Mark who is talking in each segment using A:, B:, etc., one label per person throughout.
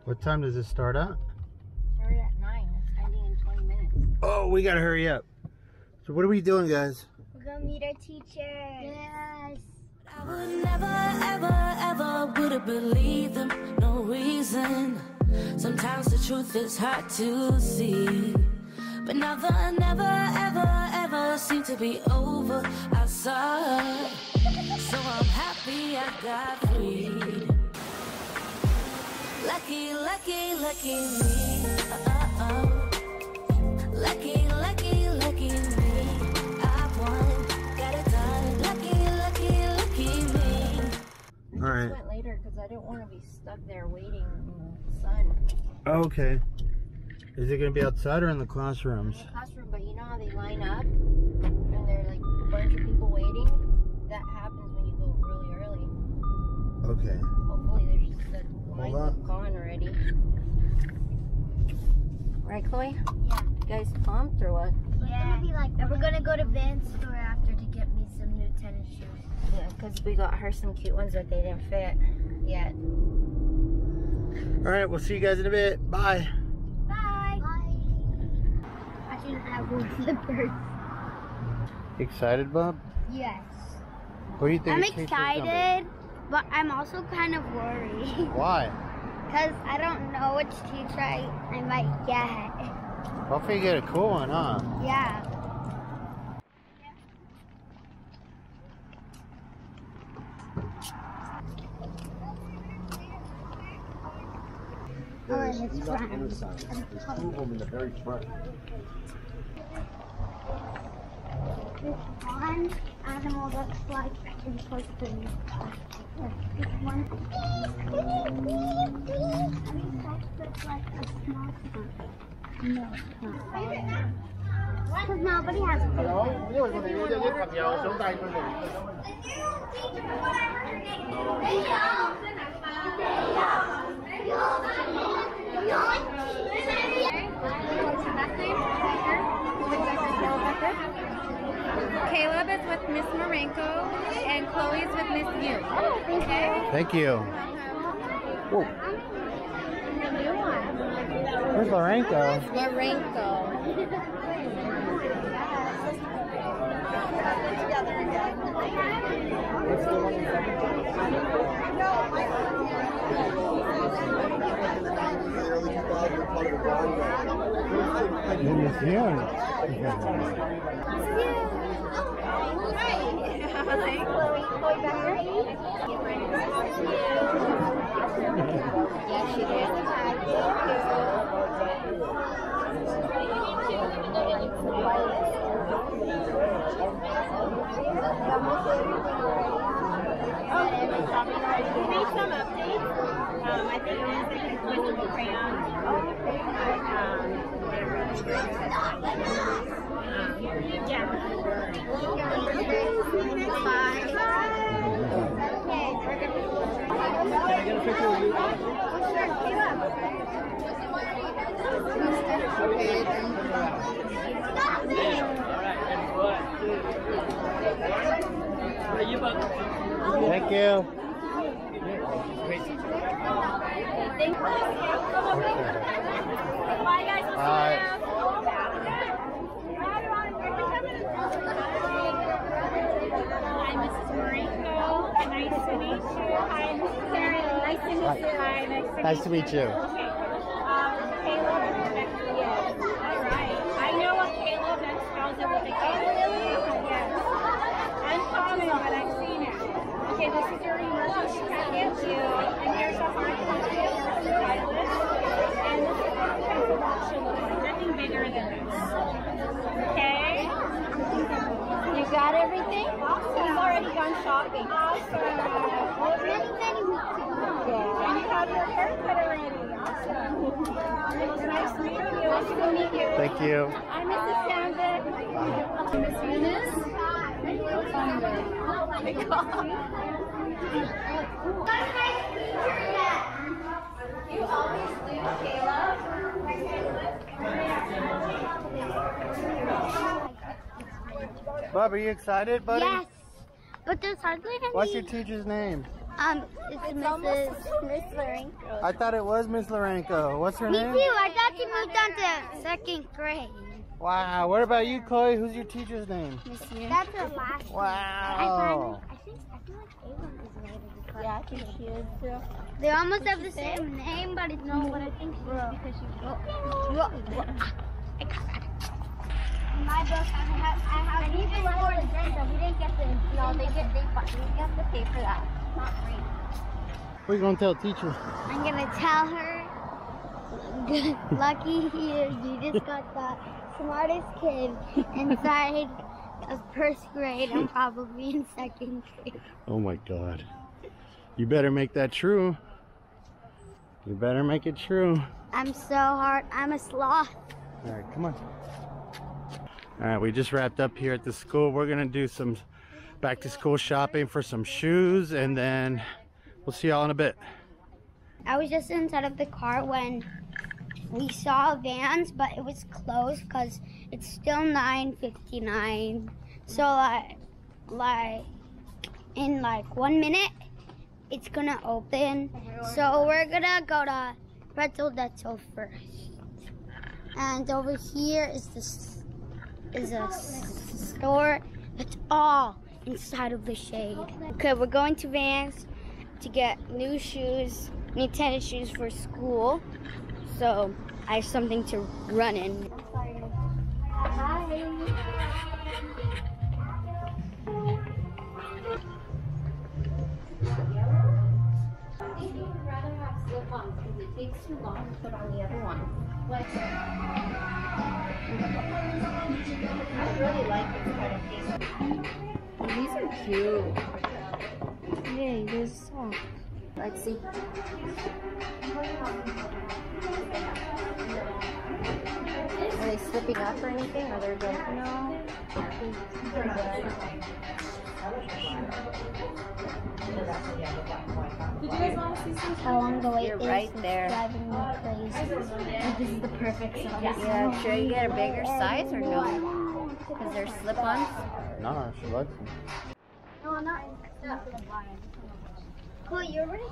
A: What time does this start at?
B: Started at 9. It's ending in 20 minutes.
A: Oh, we gotta hurry up. So what are we doing, guys?
C: We're gonna meet our teacher. Yes.
D: I would never, ever, ever would have believed them. No reason. Sometimes the truth is hard to see. But never, never, ever, ever seemed to be over. I saw her. So I'm happy I got freed. Lucky, lucky, lucky me. Lucky, lucky, lucky me. I won, got it done. Lucky, lucky, lucky me.
A: All right.
B: I went later because I didn't want to be stuck there waiting in the sun.
A: Okay. Is it gonna be outside or in the classrooms?
B: In the classroom, but you know how they line up and there are like a bunch of people waiting? That happens when you go really early.
A: Okay.
B: Hopefully there's just the lines are gone already. Right, Chloe?
C: Yeah.
B: You guys pumped or what?
C: Yeah. And we're gonna go to Van's store after to get me some new tennis shoes.
B: Yeah, because we got her some cute ones, but they didn't fit yet.
A: All right, we'll see you guys in a bit. Bye.
C: Bye. Bye. I didn't have wool slippers.
A: Excited, Bob?
C: Yes.
A: What do you think?
C: I'm excited, but I'm also kind of worried.
A: Why?
C: Because I don't know which teacher I might get.
A: Hopefully you get a cool one, huh?
C: Yeah. Oh, and it's front.
E: There's two of them in the very front.
C: This one animal looks like it's supposed to be this one. Looks like a small one. No, it's not. Because nobody has a
E: Đó, nếu mà con này nó rất thật nhiều, xuống tay con này.
F: Caleb is with Miss Marenko and Chloe is with Miss Yu. Okay?
A: Thank you. Whoa. Where's Lorenko?
B: Marenko.
A: Miss Young.
B: Yeah, she did.
F: We made some updates. I think it was like with crayons. Yeah.
C: Bye.
E: Can I get a picture of you?
A: Thank you.
F: Bye, guys.
A: Bye.
F: Hi, Mrs. Marenko. Nice to meet you. Hi, Mrs. Sarah. Nice to meet you. Hi,
A: Nice to meet you.
F: Okay. Caleb and Rebecca. Yes. All right. I know a Caleb that spells it with a K. Yes. Uncommon, but I've seen it. Okay, this is your emergency packet. And here's a hard copy of your stylus. And this is what the pencil box should look like. Nothing bigger than this. Okay?
B: You got everything?
F: He's already gone shopping. Awesome.
C: Many, many weeks ago.
F: And you have your haircut already. Awesome. It's nice meeting you. Nice to meet you.
A: Thank you.
F: I'm Mrs. Sandvik. Miss Eunice.
B: You always lose, Caleb.
A: Bob, are you excited, buddy?
C: Yes, but there's hardly any.
A: What's your teacher's name?
C: It's almost Miss Lorenko.
A: I thought it was Miss Lorenko. What's her
C: Me
A: name?
C: too. I thought she moved on to second grade.
A: Wow. What about you, Chloe? Who's your teacher's name?
C: That's her last name.
A: Wow.
C: I feel like Ava is related to Chloe.
F: Yeah, I think she is too.
C: They almost have the same name, but it's not what I think she is because she's my book, I have these for the so we didn't get the no, we got the pay for that. Not free.
A: What are you gonna tell teacher?
C: I'm gonna tell her lucky here, you just got the smartest kid inside of first grade. I'm probably in second grade.
A: Oh my God. You better make that true. You better make it true.
C: I'm so hard. I'm a sloth.
A: All right, come on. All right, we just wrapped up here at the school. We're gonna do some back to school shopping for some shoes, and then we'll see y'all in a bit.
C: I was just inside of the car when we saw Vans, but it was closed because it's still 9:59. So like in like 1 minute, it's gonna open. So we're gonna go to Pretzel Detzel first. And over here is a store that's all inside of the shade. Okay, we're going to Vans to get new shoes, new tennis shoes for school. So I have something to run in. Hi.
B: I think you would rather have slip-ons because it takes too long to put on the other one. I really like this kind of thing. These are cute.
C: Yay, this is soft.
B: Let's see. Are they slipping up or anything? Or they're good? No. Pretty good.
F: Did you guys want to see some?
C: How long the wait
B: You're
C: is
B: right there.
C: driving me crazy. This is the perfect size.
B: Yeah, should I get a bigger size or no? Because they're slip-ons.
A: No, she likes them.
C: No, I'm not. Chloe, you're already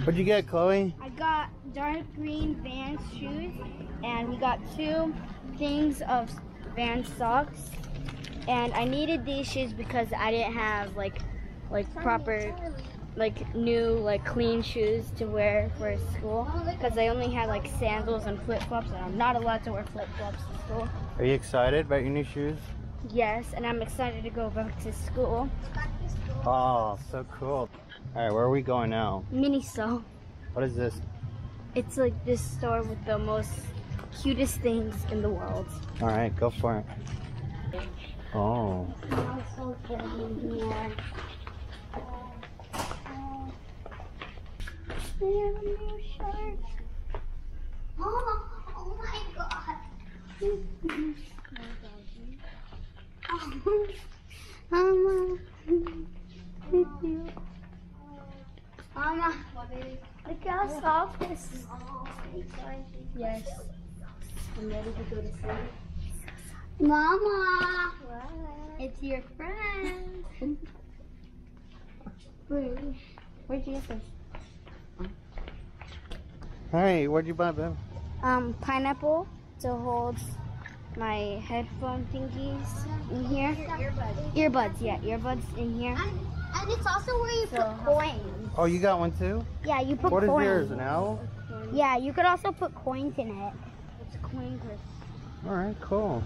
A: What'd you get, Chloe?
C: I got dark green Vans shoes, and we got 2 things of Vans socks. And I needed these shoes because I didn't have like proper, new, clean shoes to wear for school. Because I only had sandals and flip-flops, and I'm not allowed to wear flip-flops to school.
A: Are you excited about your new shoes?
C: Yes, and I'm excited to go back to school.
A: Oh, so cool. All right, where are we going now?
C: Miniso.
A: What is this?
C: It's like this store with the most cutest things in the world.
A: All right, go for it. Oh.
C: I'm so good in here. They have a new shirt. Oh my God. Mama. Mama. Look how soft this is. Yes. I'm ready to go to sleep. Mama. What? It's your friend. Where'd you get this?
A: All right, what'd you buy, babe?
C: Pineapple to hold my headphone thingies in here. Earbuds, yeah, earbuds in here. And it's also where you put coins.
A: Oh, you got one too?
C: Yeah, you put
A: What is
C: coins.
A: yours, an owl?
C: Yeah, you could also put coins in it. It's a coin grip.
A: All right, cool.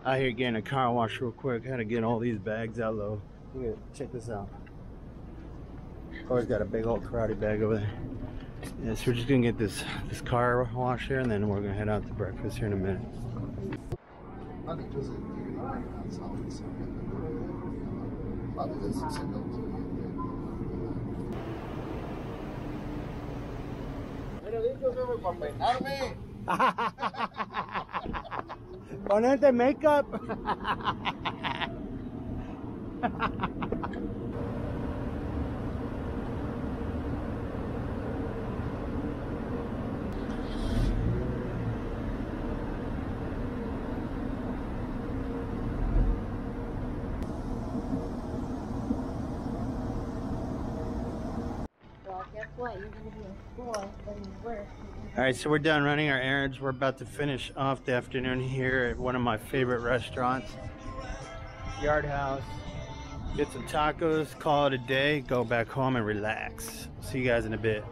A: Out here getting a car wash real quick. Had to get all these bags out low. Look at, check this out. Chloe's got a big old karate bag over there. Yeah, so we're just gonna get this car wash here, and then we're gonna head out to breakfast here in a minute. Ponerte makeup.
B: Guess what? You're gonna be in school when you work.
A: All right, so we're done running our errands. We're about to finish off the afternoon here at one of my favorite restaurants, Yard House. Get some tacos, call it a day, go back home and relax. See you guys in a bit.